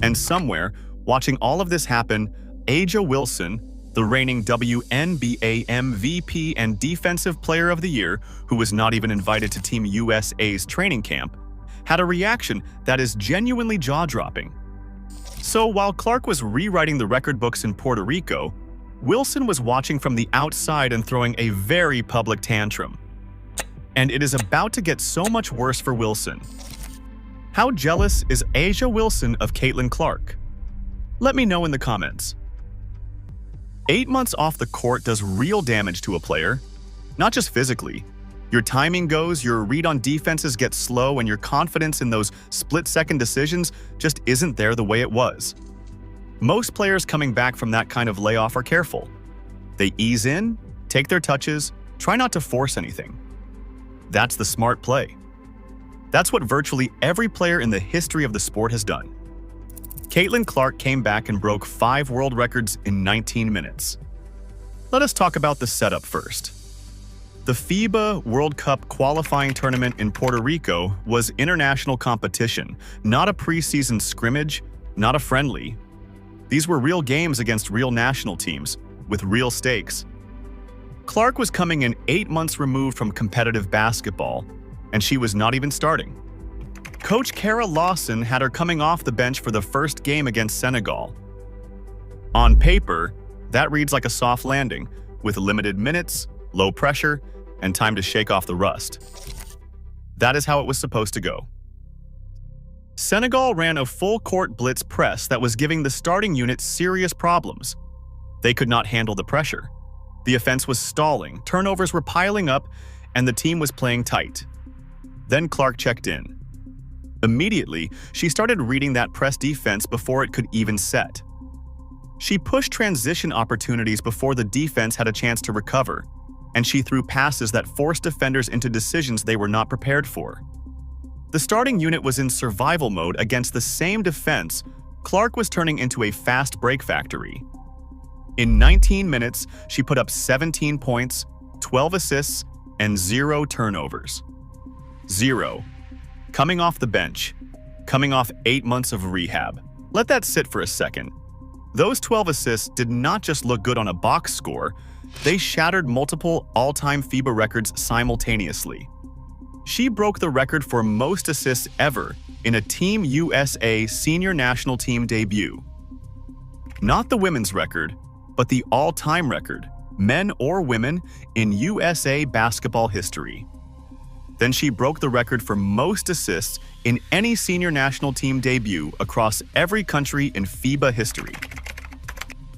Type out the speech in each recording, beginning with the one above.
And somewhere, watching all of this happen, A'ja Wilson, the reigning WNBA MVP and Defensive Player of the Year, who was not even invited to Team USA's training camp, had a reaction that is genuinely jaw-dropping. So while Clark was rewriting the record books in Puerto Rico, Wilson was watching from the outside and throwing a very public tantrum. And it is about to get so much worse for Wilson. How jealous is A'ja Wilson of Caitlin Clark? Let me know in the comments. 8 months off the court does real damage to a player, not just physically. Your timing goes, your read on defenses gets slow, and your confidence in those split-second decisions just isn't there the way it was. Most players coming back from that kind of layoff are careful. They ease in, take their touches, try not to force anything. That's the smart play. That's what virtually every player in the history of the sport has done. Caitlin Clark came back and broke 5 world records in 19 minutes. Let us talk about the setup first. The FIBA World Cup qualifying tournament in Puerto Rico was international competition, not a preseason scrimmage, not a friendly. These were real games against real national teams, with real stakes. Clark was coming in 8 months removed from competitive basketball, and she was not even starting. Coach Kara Lawson had her coming off the bench for the first game against Senegal. On paper, that reads like a soft landing, with limited minutes, low pressure, and time to shake off the rust. That is how it was supposed to go. Senegal ran a full-court blitz press that was giving the starting unit serious problems. They could not handle the pressure. The offense was stalling, turnovers were piling up, and the team was playing tight. Then Clark checked in. Immediately, she started reading that press defense before it could even set. She pushed transition opportunities before the defense had a chance to recover, and she threw passes that forced defenders into decisions they were not prepared for. The starting unit was in survival mode against the same defense. Clark was turning into a fast break factory. In 19 minutes, she put up 17 points, 12 assists, and 0 turnovers. 0. Coming off the bench, coming off 8 months of rehab. Let that sit for a second. Those 12 assists did not just look good on a box score, they shattered multiple all-time FIBA records simultaneously. She broke the record for most assists ever in a Team USA senior national team debut. Not the women's record, but the all-time record, men or women, in USA basketball history. Then she broke the record for most assists in any senior national team debut across every country in FIBA history.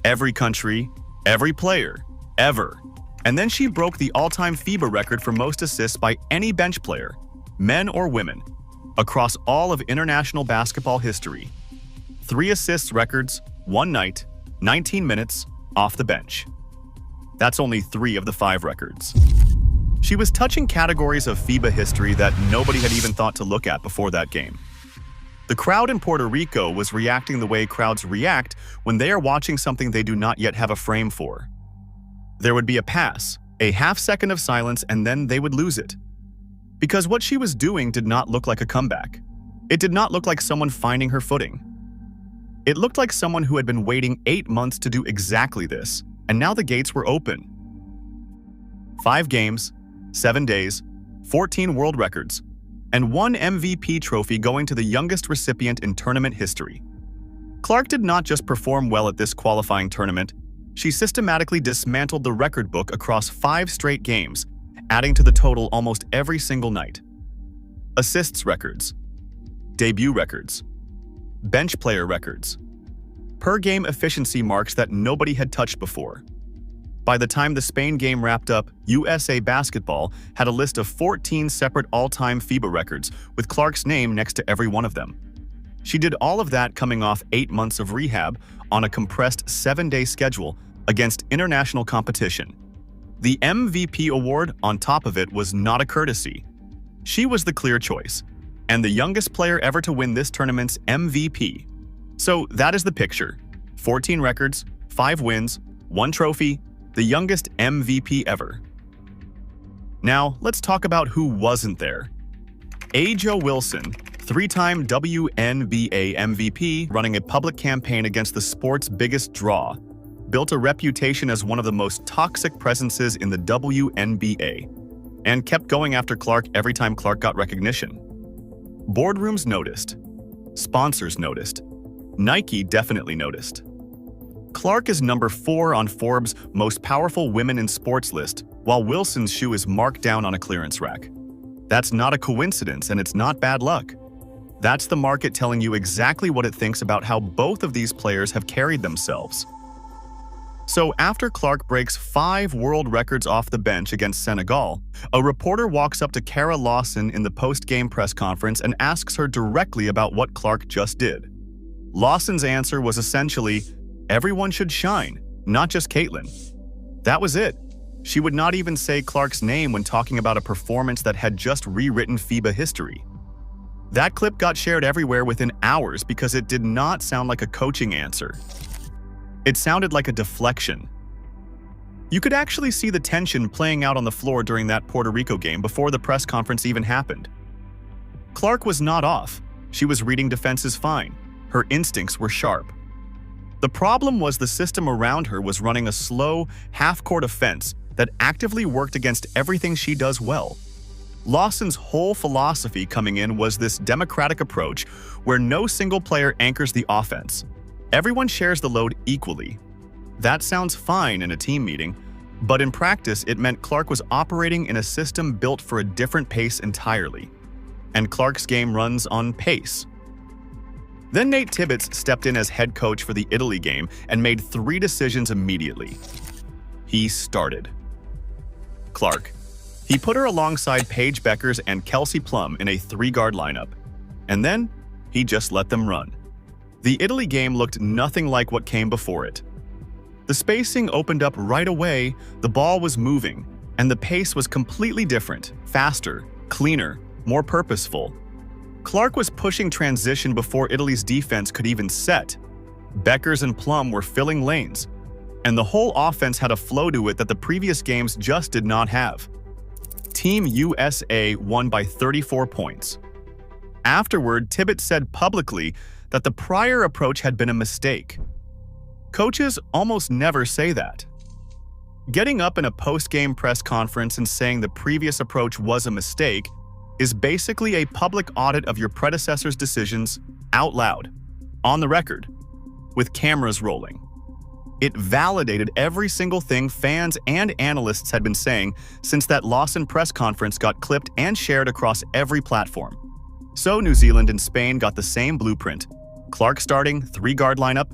Every country, every player, ever. And then she broke the all-time FIBA record for most assists by any bench player, men or women, across all of international basketball history. 3 assists records, 1 night, 19 minutes, off the bench. That's only 3 of the 5 records. She was touching categories of FIBA history that nobody had even thought to look at before that game. The crowd in Puerto Rico was reacting the way crowds react when they are watching something they do not yet have a frame for. There would be a pass, a half-second of silence, and then they would lose it. Because what she was doing did not look like a comeback. It did not look like someone finding her footing. It looked like someone who had been waiting 8 months to do exactly this, and now the gates were open. 5 games, 7 days, 14 world records, and 1 MVP trophy going to the youngest recipient in tournament history. Clark did not just perform well at this qualifying tournament, she systematically dismantled the record book across 5 straight games, adding to the total almost every single night. Assists records, debut records, bench player records, per-game efficiency marks that nobody had touched before. By the time the Spain game wrapped up, USA Basketball had a list of 14 separate all-time FIBA records, with Clark's name next to every one of them. She did all of that coming off 8 months of rehab on a compressed 7-day schedule against international competition. The MVP award on top of it was not a courtesy. She was the clear choice, and the youngest player ever to win this tournament's MVP. So that is the picture. 14 records, 5 wins, 1 trophy, the youngest MVP ever. Now, let's talk about who wasn't there. A'ja Wilson, three-time WNBA MVP, running a public campaign against the sport's biggest draw, built a reputation as one of the most toxic presences in the WNBA, and kept going after Clark every time Clark got recognition. Boardrooms noticed. Sponsors noticed. Nike definitely noticed. Clark is number 4 on Forbes' Most Powerful Women in Sports list, while Wilson's shoe is marked down on a clearance rack. That's not a coincidence, and it's not bad luck. That's the market telling you exactly what it thinks about how both of these players have carried themselves. So after Clark breaks 5 world records off the bench against Senegal, a reporter walks up to Kara Lawson in the post-game press conference and asks her directly about what Clark just did. Lawson's answer was essentially, everyone should shine, not just Caitlin. That was it. She would not even say Clark's name when talking about a performance that had just rewritten FIBA history. That clip got shared everywhere within hours because it did not sound like a coaching answer. It sounded like a deflection. You could actually see the tension playing out on the floor during that Puerto Rico game before the press conference even happened. Clark was not off. She was reading defenses fine. Her instincts were sharp. The problem was the system around her was running a slow, half-court offense that actively worked against everything she does well. Lawson's whole philosophy coming in was this democratic approach where no single player anchors the offense. Everyone shares the load equally. That sounds fine in a team meeting, but in practice it meant Clark was operating in a system built for a different pace entirely. And Clark's game runs on pace. Then Nate Tibbetts stepped in as head coach for the Italy game and made 3 decisions immediately. He started Clark. He put her alongside Paige Beckers and Kelsey Plum in a 3-guard lineup. And then he just let them run. The Italy game looked nothing like what came before it. The spacing opened up right away, the ball was moving, and the pace was completely different, faster, cleaner, more purposeful. Clark was pushing transition before Italy's defense could even set. Beckers and Plum were filling lanes, and the whole offense had a flow to it that the previous games just did not have. Team USA won by 34 points. Afterward, Tibbetts said publicly that the prior approach had been a mistake. Coaches almost never say that. Getting up in a post-game press conference and saying the previous approach was a mistake is basically a public audit of your predecessor's decisions out loud, on the record, with cameras rolling. It validated every single thing fans and analysts had been saying since that Lawson press conference got clipped and shared across every platform. So New Zealand and Spain got the same blueprint. Clark starting, 3-guard lineup,